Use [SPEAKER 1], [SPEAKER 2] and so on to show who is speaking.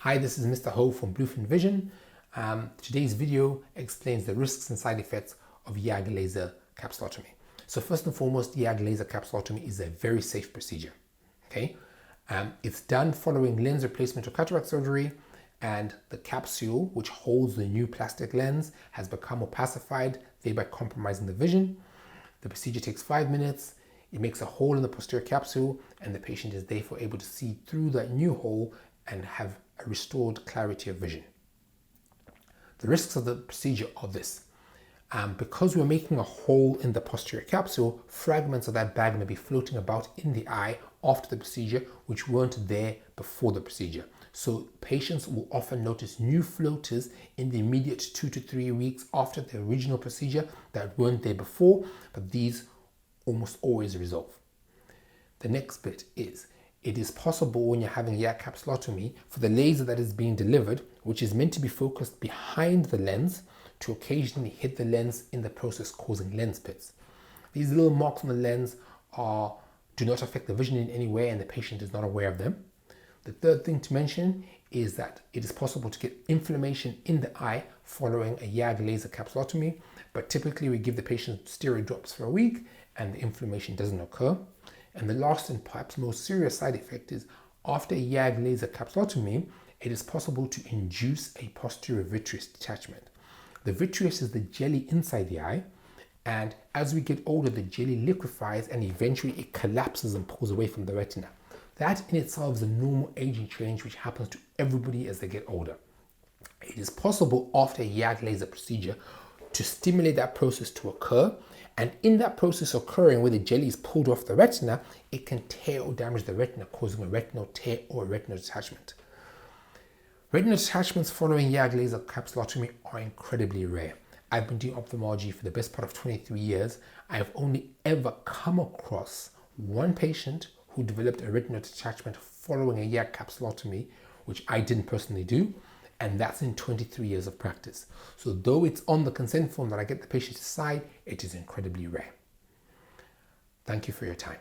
[SPEAKER 1] Hi, this is Mr. Ho from Bluefin Vision. Today's video explains the risks and side effects of YAG laser capsulotomy. So first and foremost, YAG laser capsulotomy is a very safe procedure. Okay, it's done following lens replacement or cataract surgery, and the capsule, which holds the new plastic lens, has become opacified, thereby compromising the vision. The procedure takes 5 minutes. It makes a hole in the posterior capsule, and the patient is therefore able to see through that new hole and have a restored clarity of vision. The risks of the procedure are this. Because we're making a hole in the posterior capsule, fragments of that bag may be floating about in the eye after the procedure, which weren't there before the procedure. So patients will often notice new floaters in the immediate 2 to 3 weeks after the original procedure that weren't there before, but these almost always resolve. The next bit is, it is possible when you're having YAG capsulotomy for the laser that is being delivered, which is meant to be focused behind the lens, to occasionally hit the lens in the process, causing lens pits. These little marks on the lens do not affect the vision in any way, and the patient is not aware of them. The third thing to mention is that it is possible to get inflammation in the eye following a YAG laser capsulotomy, but typically we give the patient steroid drops for a week and the inflammation doesn't occur. And the last and perhaps most serious side effect is, after a YAG laser capsulotomy, it is possible to induce a posterior vitreous detachment. The vitreous is the jelly inside the eye, and as we get older, the jelly liquefies and eventually it collapses and pulls away from the retina. That in itself is a normal aging change which happens to everybody as they get older. It is possible after a YAG laser procedure to stimulate that process to occur, and in that process occurring where the jelly is pulled off the retina, it can tear or damage the retina, causing a retinal tear or a retinal detachment. Retinal detachments following YAG laser capsulotomy are incredibly rare. I've been doing ophthalmology for the best part of 23 years. I have only ever come across one patient who developed a retinal detachment following a YAG capsulotomy, which I didn't personally do, and that's in 23 years of practice. So though it's on the consent form that I get the patient to sign, it is incredibly rare. Thank you for your time.